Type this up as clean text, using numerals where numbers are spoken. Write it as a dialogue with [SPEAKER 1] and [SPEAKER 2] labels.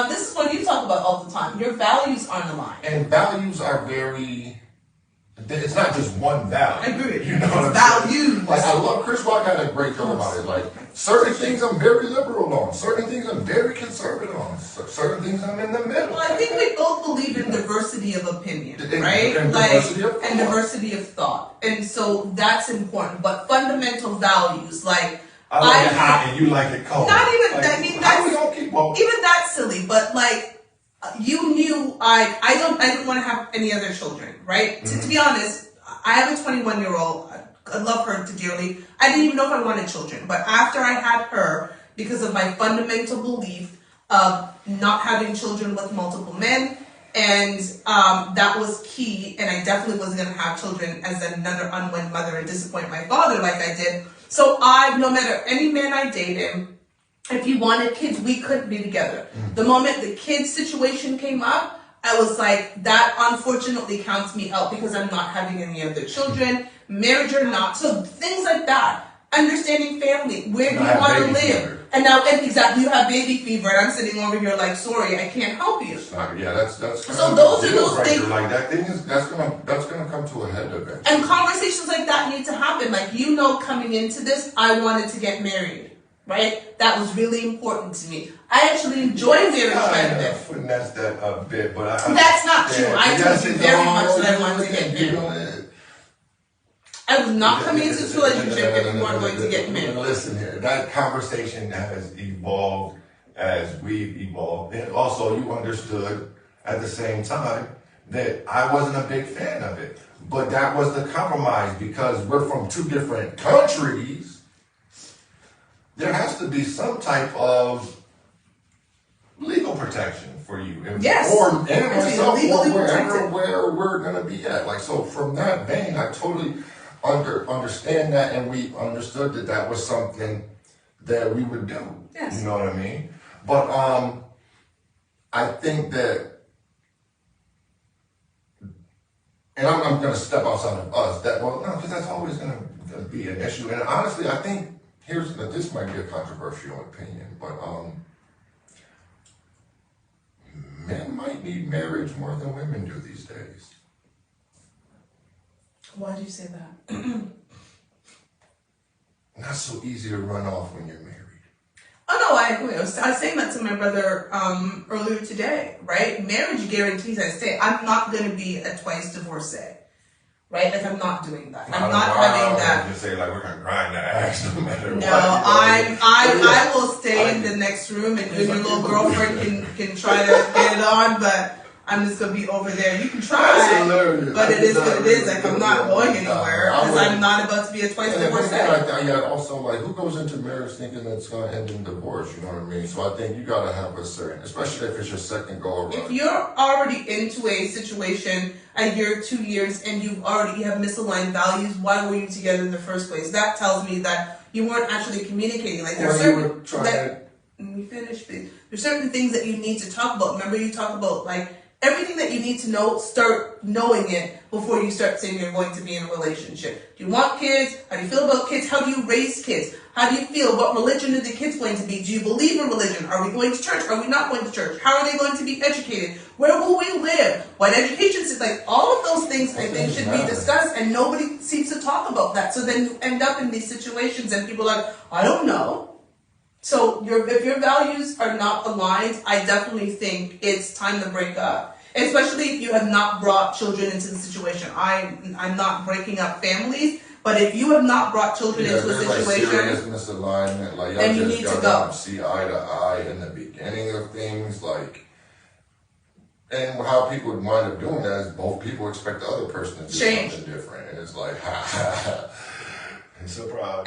[SPEAKER 1] This is what you talk about all the time. Your values aren't aligned.
[SPEAKER 2] And values are very, it's not just one value.
[SPEAKER 1] I agree.
[SPEAKER 2] You know what I'm
[SPEAKER 1] values.
[SPEAKER 2] saying? Like, I love Chris Rock had a great thing about it. Like, certain things I'm very liberal on, certain things I'm very conservative on, certain things I'm in the middle.
[SPEAKER 1] Well, I think we both believe in diversity of opinion, right?
[SPEAKER 2] And
[SPEAKER 1] like,
[SPEAKER 2] diversity of thought.
[SPEAKER 1] And diversity of thought. And so that's important. But fundamental values, like,
[SPEAKER 3] I like it hot and you like it cold.
[SPEAKER 1] Not even,
[SPEAKER 3] like,
[SPEAKER 1] I mean,
[SPEAKER 2] how we gonna keep on?
[SPEAKER 1] even that's silly, but like, you knew I didn't want to have any other children, right?
[SPEAKER 2] Mm-hmm.
[SPEAKER 1] To be honest, I have a 21-year-old. I love her dearly. I didn't even know if I wanted children, but after I had her, because of my fundamental belief of not having children with multiple men, and that was key, and I definitely wasn't going to have children as another unwed mother and disappoint my father like I did. So no matter any man I dated, if he wanted kids, we couldn't be together. The moment the kids situation came up, I was like, that unfortunately counts me out because I'm not having any other children, marriage or not. So things like that. Understanding family, where do you want to live? Fever. And now, exactly, you have baby fever, and I'm sitting over here like, sorry, I can't help you.
[SPEAKER 2] Yeah, that's
[SPEAKER 1] so those are those things.
[SPEAKER 2] Like that thing is that's gonna come to a head eventually.
[SPEAKER 1] And conversations like that need to happen. Like, coming into this, I wanted to get married. Right? That was really important to me. I actually enjoy marriage quite a bit.
[SPEAKER 2] Finesse that a bit, but
[SPEAKER 1] that's not true. I told you very much that I wanted to get married. I was not coming into this relationship if we weren't going to get married.
[SPEAKER 2] Listen here, that conversation has evolved as we've evolved. And also you understood at the same time that I wasn't a big fan of it. But that was the compromise because we're from two different countries. There has to be some type of legal protection for you.
[SPEAKER 1] Yes.
[SPEAKER 2] Or myself, or where we're going to be at. Like, so from that vein, I totally understand that, and we understood that was something that we would do.
[SPEAKER 1] Yes.
[SPEAKER 2] You know what I mean? But I think that, and I'm going to step outside of us, because that's always going to be an issue. And honestly, I think, this might be a controversial opinion, but men might need marriage more than women do these days.
[SPEAKER 1] Why do you say that?
[SPEAKER 2] Not so easy to run off when you're married.
[SPEAKER 1] Oh no, I agree. I was saying that to my brother earlier today, right? Marriage guarantees I stay. I'm not going to be a twice divorcee. Right? Like, I'm not doing that. I'm not having that.
[SPEAKER 2] Just say, like, we're going to grind that ass no matter what.
[SPEAKER 1] No, I will stay in the next room and your little girlfriend can try to get it on, but I'm just going to be over there. You can try, but it is what it is. Like, I'm not going anywhere because I'm not about to be a twice divorcee.
[SPEAKER 2] Yeah, also, like, who goes into marriage thinking that it's going to end in divorce? You know what I mean? So I think you got to have a certain, especially if it's your second go around.
[SPEAKER 1] If you're already into a situation, a year, 2 years, and you have misaligned values, why were you together in the first place? That tells me that you weren't actually communicating. Like, there's let me finish, please. There's certain things that you need to talk about. Remember, you talk about, like, everything that you need to know, start knowing it before you start saying you're going to be in a relationship. Do you want kids? How do you feel about kids? How do you raise kids? How do you feel? What religion are the kids going to be? Do you believe in religion? Are we going to church? Are we not going to church? How are they going to be educated? Where will we live? What education is like? All of those things I think should be discussed, and nobody seems to talk about that. So then you end up in these situations and people are like, I don't know. So if your values are not aligned, I definitely think it's time to break up. Especially if you have not brought children into the situation. I'm not breaking up families, but if you have not brought children into a situation,
[SPEAKER 2] like serious misalignment, like
[SPEAKER 1] then you need to go.
[SPEAKER 2] See eye to eye in the beginning of things, like, and how people would wind up doing that is both people expect the other person to do something different, and it's like, it's a problem.